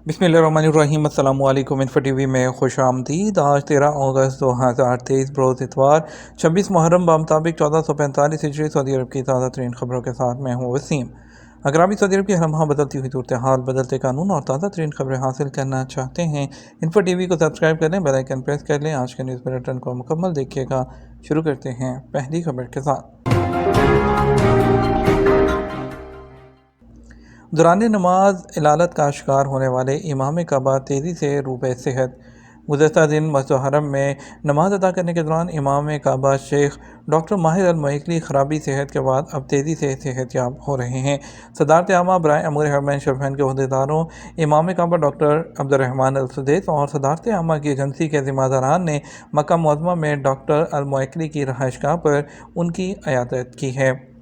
बिस्मिल्लाहिर्रहमानिर्रहीम। अस्सलाम वालेकुम। इन्फो टीवी में खुश आमदीद। आज 13 अगस्त 2023 बरोज़ इतवार 26 मुहर्रम बमुताबिक 1445 हिजरी सऊदी अरब की ताज़ा तरीन खबरों के साथ मैं हूँ वसीम। अगर आप भी सऊदी अरब की हर माह बदलती हुई सूरत हाल, बदलते कानून और ताज़ा तरीन खबरें हासिल करना चाहते हैं, इन्फो टीवी को सब्सक्राइब कर लें, बेल आइकन प्रेस कर लें। आज के न्यूज़ बुलेटिन को मुकम्मल देखिएगा। शुरू करते हैं पहली खबर के साथ। दौरान नमाज इलालत का शिकार होने वाले इमाम काबा तेज़ी से रूबे सेहत। गुज़श्ता दिन मस्जिद हरम में नमाज अदा करने के दौरान इमाम काबा शेख डॉक्टर माहिर अल मोइकली ख़राबी सेहत के बाद अब तेज़ी से सेहतयाब हो रहे हैं। सदारत आमा बराए अमूर हरमैन शरफैन के अहदेदारों इमाम काबा डॉक्टर अब्दुर्रहमान अल सुदैस और सदारत आमा की एजेंसी के ज़िम्मेदारान ने मक्का मुअज़्ज़मा में डॉक्टर अल मोइकली की रहायशगाह पर उनकी इयादत की है।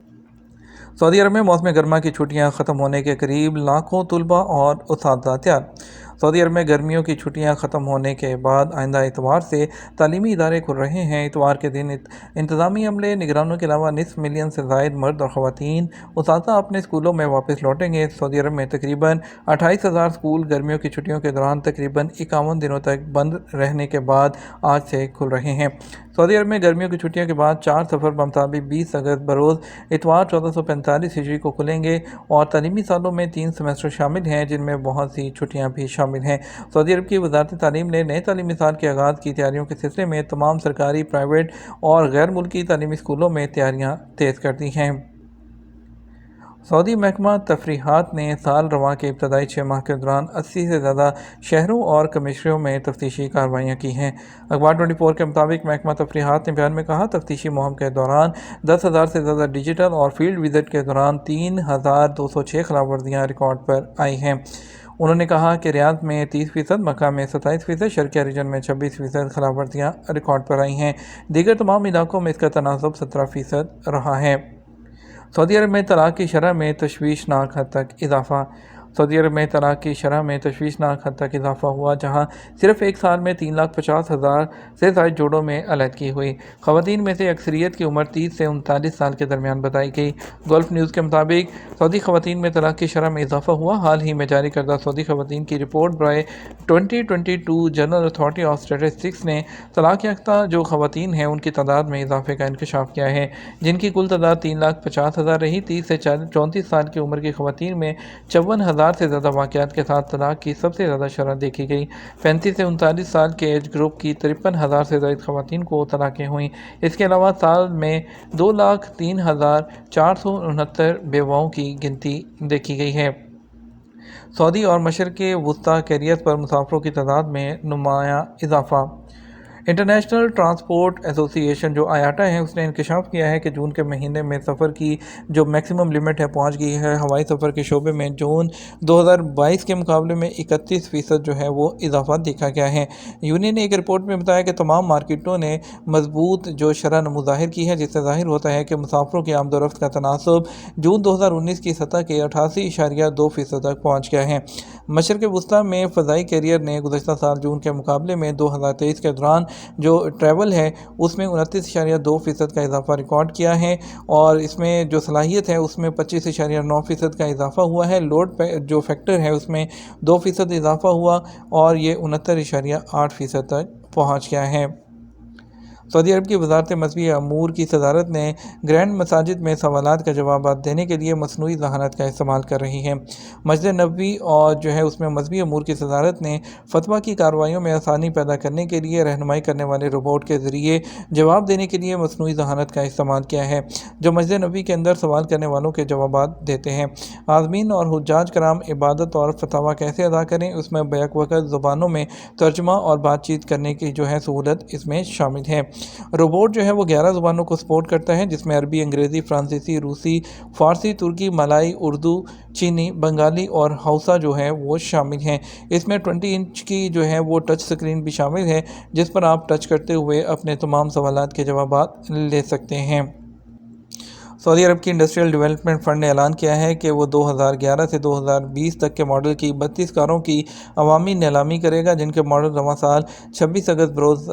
सऊदी अरब में मौसम गर्मा की छुट्टियां ख़त्म होने के करीब लाखों तलबा और उस्ताद तैयार। सऊदी अरब में गर्मियों की छुट्टियां ख़त्म होने के बाद आइंदा इतवार से तालीमी इदारे खुल रहे हैं। इतवार के दिन इंतज़ामी अमले, निगरानों के अलावा निसफ मिलियन से ज़ायद मर्द और ख़वातीन उस्ताद अपने स्कूलों में वापस लौटेंगे। सऊदी अरब में तकरीबन 28,000 स्कूल गर्मियों की छुट्टियों के दौरान तकरीबन 51 दिनों तक बंद रहने के बाद आज से खुल रहे हैं। सऊदी अरब में गर्मियों की छुट्टियों के बाद 4 सफ़र बमुताबिक 20 अगस्त बरोज़ इतवार 1445 हिजरी को खुलेंगे और तालीमी सालों में 3 सेमेस्टर शामिल हैं, जिनमें बहुत सी छुट्टियां भी शामिल हैं। सऊदी अरब की वज़ारत तालीम ने नए तालीमी साल के आगाज़ की तैयारियों के सिलसिले में तमाम सरकारी, प्राइवेट और गैर मुल्की तालीमी स्कूलों में तैयारियाँ तेज़ कर दी हैं। सऊदी महकमा तफरीहात ने साल रवां के इब्तदाई 6 माह के दौरान 80 से ज़्यादा शहरों और कमिश्नरों में तफ्तीशी कार्रवाइयाँ की हैं। अखबार 24 के मुताबिक महकमा तफरीहात ने बयान में कहा, तफ्तीशी मुहिम के दौरान 10,000 से ज़्यादा डिजिटल और फील्ड विजिट के दौरान 3,206 खिलाफ वर्दियाँ रिकॉर्ड पर आई हैं। उन्होंने कहा कि रियाद में 30%, मक्का में 27%, शर्किया रीजन में 26% खिलाफ वर्दियाँ रिकॉर्ड पर आई हैं। दीगर तमाम इलाकों में इसका तनासब 17% रहा है। सऊदी अरब में तलाक की शरह में तशवीशनाक हद तक इजाफ़ा। सऊदी अरब में तलाक की शरह में तशवीशनाक हद तक इजाफ़ा हुआ, जहाँ सिर्फ एक साल में 3,50,000 से ज़ायद जोड़ों में अलहदगी हुई। ख़वातीन में से अक्सरियत की उम्र 30 से 39 साल के दरमियान बताई गई। गल्फ न्यूज़ के मुताबिक सऊदी ख़वातीन में तलाक की शरह में इजाफ़ा हुआ। हाल ही में जारी करदा सऊदी ख़वातीन की रिपोर्ट बराए 2022 जनरल अथॉरिटी ऑफ स्टैटिस्टिक्स ने तलाक याफ्ता जो ख़वातीन हैं उनकी तादाद में इजाफे का इंकशाफ किया है, जिनकी कुल तादाद 3,50,000 रही। 30 से 34 साल की उम्र की ख़वातीन में 54,000 से ज़्यादा वाक़यात के साथ तलाक की सबसे ज़्यादा शरह देखी गई। 35 से 39 साल के एज ग्रुप की 53,000 से ज़ायद ख़वातीन को तलाक़ें हुई। इसके अलावा साल में 2,03,469 बेवाओं की गिनती देखी गई है। सऊदी और मशरिक़ वुस्ता कैरियर्स पर मुसाफिरों की तादाद में नुमायाँ इजाफ़ा। इंटरनेशनल ट्रांसपोर्ट एसोसिएशन जो आयाटा है, उसने इंकशाफ किया है कि जून के महीने में सफ़र की जो मैक्सिमम लिमिट है पहुंच गई है। हवाई सफ़र के शोबे में जून 2022 के मुकाबले में 31% जो है वो इजाफा देखा गया है। यूनियन ने एक रिपोर्ट में बताया कि तमाम मार्केटों ने मजबूत जो शरह नमू ज़ाहिर की है, जिससे ज़ाहिर होता है कि मुसाफिरों की आमदोरफ्त का तनासब जून 2019 की सतह के 88.2% तक पहुँच गया है। मशरिक़ वुस्ता में फ़ज़ाई कैरियर ने गुज़श्ता साल जून के मुकाबले में 2023 के दौरान जो ट्रैवल है उसमें 29.2% का इजाफा रिकॉर्ड किया है और इसमें जो सलाहियत है उसमें 25.9% का इजाफा हुआ है। लोड जो फैक्टर है उसमें 2% इजाफा हुआ और ये 69.8% तक पहुँच गया है। सऊदी अरब की वज़ारत मज़हबी अमूर की सदारत ने ग्रैंड मसाजिद में सवालात का जवाब देने के लिए मसनूई ज़हानत का इस्तेमाल कर रही है। मस्जिद नबवी और जो है उसमें मज़हबी अमूर की सदारत ने फतवा की कार्रवाइयों में आसानी पैदा करने के लिए रहनुमाई करने वाले रोबोट के ज़रिए जवाब देने के लिए मसनूई ज़हानत का इस्तेमाल किया है, जो मस्जिद नबवी के अंदर सवाल करने वालों के जवाब देते हैं। आज़मीन और हुज्जाज कराम इबादत और फतवा कैसे अदा करें, उसमें बैक वक़्त ज़ुबानों में तर्जुमा और बातचीत करने की जो है सहूलत इसमें शामिल है। रोबोट जो है वो 11 ज़ुबानों को सपोर्ट करता है, जिसमें अरबी, अंग्रेज़ी, फ्रांसीसी, रूसी, फ़ारसी, तुर्की, मलाई, उर्दू, चीनी, बंगाली और हौसा जो है वो शामिल हैं। इसमें 20 इंच की जो है वो टच स्क्रीन भी शामिल है, जिस पर आप टच करते हुए अपने तमाम सवालात के जवाबात ले सकते हैं। سعودی عرب کی انڈسٹریل ڈیولپمنٹ فنڈ نے اعلان کیا ہے کہ وہ 2011 سے 2020 تک کے ماڈل کی 32 کاروں کی عوامی نیلامی کرے گا، جن کے ماڈل رواں سال 26 اگست بروز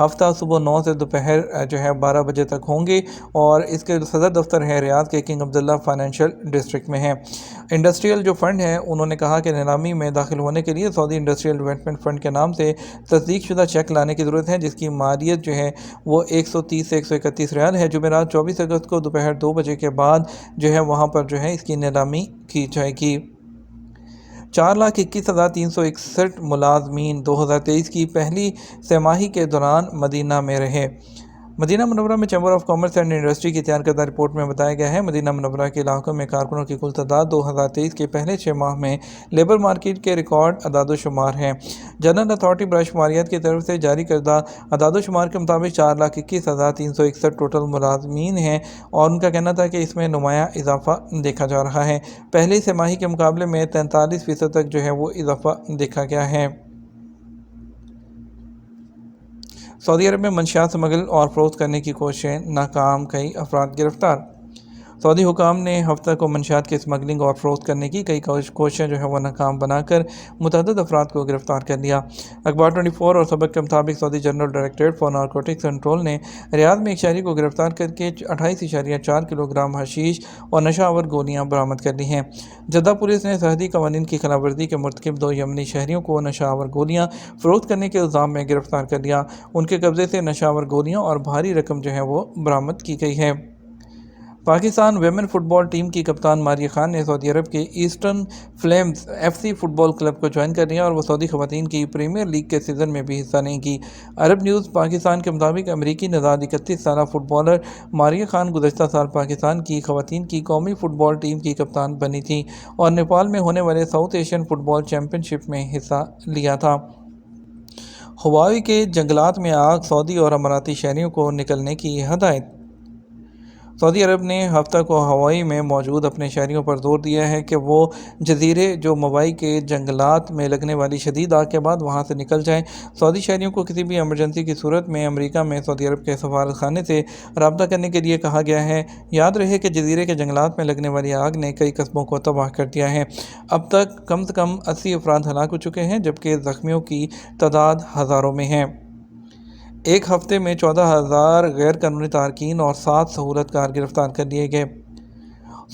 ہفتہ صبح 9 سے دوپہر 12 بجے تک ہوں گے، اور اس کے صدر دفتر ہے ریاض کے کنگ عبداللہ فائنینشیل ڈسٹرکٹ میں ہے۔ انڈسٹریل فنڈ ہے، انہوں نے کہا کہ نیلامی میں داخل ہونے کے لیے سعودی انڈسٹریل ڈیولپمنٹ فنڈ کے نام سے تصدیق شدہ چیک لانے کی ضرورت ہے، جس کی مالیت وہ 130 سے 131 ریال ہے۔ جمعرات 24 اگست کو دوپہر 2 بجے کے بعد وہاں پر اس کی نیلامی کی جائے گی۔ 4,21,361 ملازمین 2023 کی پہلی سہ ماہی کے دوران مدینہ میں رہے۔ مدینہ منورہ میں chamber of commerce and industry کی تیار کردہ رپورٹ میں بتایا گیا ہے، مدینہ منورہ کے علاقوں میں کارکنوں کی کل تعداد 2023 کے پہلے 6 ماہ میں لیبر مارکیٹ کے ریکارڈ اعداد و شمار ہیں۔ جنرل اتھارٹی برائے شماریات کی طرف سے جاری کردہ اعداد و شمار کے مطابق 4,21,361 ٹوٹل ملازمین ہیں، اور ان کا کہنا تھا کہ اس میں نمایاں اضافہ دیکھا جا رہا ہے۔ پہلی سہ ماہی کے مقابلے میں 43% تک وہ اضافہ دیکھا گیا ہے۔ سعودی عرب میں منشیات سمگل اور فروخت کرنے کی کوششیں ناکام، کئی افراد گرفتار۔ سعودی حکام نے ہفتہ کو منشیات کے اسمگلنگ اور فروخت کرنے کی کئی کوششیں وہ ناکام بنا کر متعدد افراد کو گرفتار کر لیا۔ اخبار 24 اور سبق کے مطابق Saudi general directorate for narcotics control نے ریاض میں ایک شہری کو گرفتار کر کے 28.4 کلو گرام حشیش اور نشہ آور گولیاں برآمد کر لی ہیں۔ جدہ پولیس نے سرحدی قوانین کی خلاف ورزی کے مرتکب 2 یمنی شہریوں کو نشہ آور گولیاں فروخت کرنے کے الزام میں گرفتار کر لیا۔ ان کے قبضے سے نشہ آور گولیاں اور بھاری رقم وہ برآمد کی گئی ہے۔ پاکستان ویمن فٹ بال ٹیم کی کپتان ماریہ خان نے سعودی عرب کے ایسٹرن فلیمز FC فٹ بال کلب کو جوائن کر لیا، اور وہ سعودی خواتین کی پریمیئر لیگ کے سیزن میں بھی حصہ لیں گی۔ عرب نیوز پاکستان کے مطابق امریکی نژاد 31 سالہ فٹ بالر ماریہ خان گزشتہ سال پاکستان کی خواتین کی قومی فٹ بال ٹیم کی کپتان بنی تھیں، اور نیپال میں ہونے والے ساؤتھ ایشین فٹ بال چیمپئن شپ میں حصہ لیا تھا۔ ہوائی کے جنگلات میں آگ، سعودی اور اماراتی شہریوں کو نکلنے کی ہدایت۔ سعودی عرب نے ہفتہ کو ہوائی میں موجود اپنے شہریوں پر زور دیا ہے کہ وہ جزیرے موائی کے جنگلات میں لگنے والی شدید آگ کے بعد وہاں سے نکل جائیں۔ سعودی شہریوں کو کسی بھی ایمرجنسی کی صورت میں امریکہ میں سعودی عرب کے سفارت خانے سے رابطہ کرنے کے لیے کہا گیا ہے۔ یاد رہے کہ جزیرے کے جنگلات میں لگنے والی آگ نے کئی قصبوں کو تباہ کر دیا ہے۔ اب تک کم سے کم 80 افراد ہلاک ہو چکے ہیں، جبکہ زخمیوں کی تعداد ہزاروں میں ہے۔ ایک ہفتے میں 14,000 غیر قانونی تارکین اور 7 سہولت کار گرفتار کر لیے گئے۔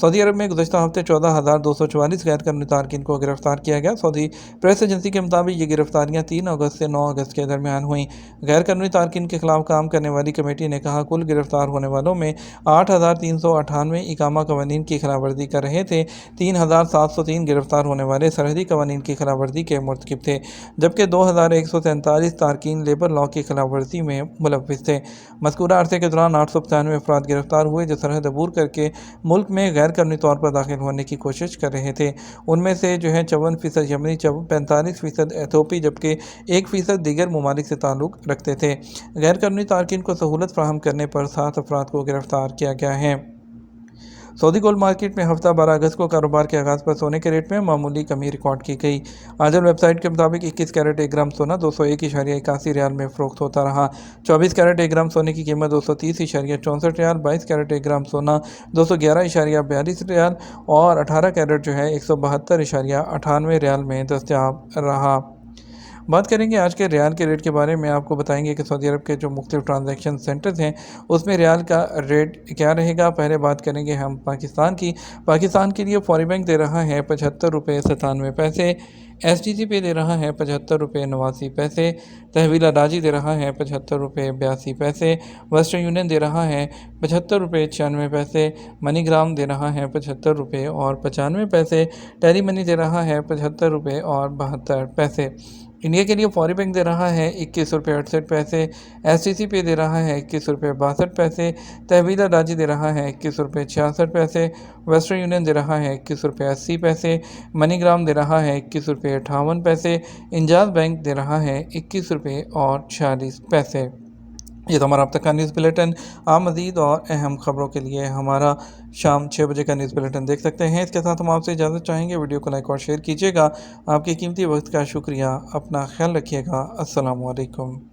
سعودی عرب میں گزشتہ ہفتے 14,244 غیر قانونی تارکین کو گرفتار کیا گیا۔ سعودی پریس ایجنسی کے مطابق یہ گرفتاریاں 3 اگست سے 9 اگست کے درمیان ہوئیں۔ غیر قانونی تارکین کے خلاف کام کرنے والی کمیٹی نے کہا کل گرفتار ہونے والوں میں 8,398 اقامہ قوانین کی خلاف ورزی کر رہے تھے۔ 3,703 گرفتار ہونے والے سرحدی قوانین کی خلاف ورزی کے مرتکب تھے، جبکہ 2,143 تارکین لیبر لاء کی خلاف ورزی میں ملوث تھے۔ مذکورہ عرصے کے دوران 895 افراد گرفتار ہوئے جو سرحد عبور کر کے ملک میں غیر قانونی طور پر داخل ہونے کی کوشش کر رہے تھے۔ ان میں سے 54% یمنی، 45% ایتھوپی، جبکہ 1% دیگر ممالک سے تعلق رکھتے تھے۔ غیر قانونی تارکین کو سہولت فراہم کرنے پر 7 افراد کو گرفتار کیا گیا ہے۔ سعودی گولڈ مارکیٹ میں ہفتہ 12 اگست کو کاروبار کے آغاز پر سونے کے ریٹ میں معمولی کمی ریکارڈ کی گئی۔ آجل ویب سائٹ کے مطابق 21 کیرٹ 1 گرام سونا 201.81 ریال میں فروخت ہوتا رہا۔ 24 کیرٹ 1 گرام سونے کی قیمت 230.64 ریال، 22 کیرٹ 1 گرام سونا 211.42 ریال اور 18 کیرٹ 172.98 ریال میں دستیاب رہا۔ بات کریں گے آج کے ریال کے ریٹ کے بارے میں۔ آپ کو بتائیں گے کہ سعودی عرب کے جو مختلف ٹرانزیکشن سینٹرز ہیں اس میں ریال کا ریٹ کیا رہے گا۔ پہلے بات کریں گے ہم پاکستان کی۔ پاکستان کے لیے فوری بینک دے رہا ہے 75.97 STC پہ دے رہا ہے 75.89، تحویل اراضی دے رہا ہے 75.82، ویسٹرن یونین دے رہا ہے 75.96، منی گرام دے رہا ہے 75.95، ٹیلی منی دے رہا ہے 75.72۔ انڈیا کے لیے فوری بینک دے رہا ہے 21.68، STC پہ دے رہا ہے 21.62، تحویل اراضی دے رہا ہے 21.66، ویسٹرن یونین دے رہا ہے 21.80، منی گرام دے رہا ہے 21.58، انجاز بینک دے رہا ہے 21.46۔ یہ تو ہمارا اب تک کا نیوز بلیٹن۔ آپ مزید اور اہم خبروں کے لیے ہمارا شام 6 بجے کا نیوز بلیٹن دیکھ سکتے ہیں۔ اس کے ساتھ ہم آپ سے اجازت چاہیں گے، ویڈیو کو لائک اور شیئر کیجیے گا۔ آپ کے قیمتی وقت کا شکریہ، اپنا خیال رکھیے گا۔ السلام علیکم۔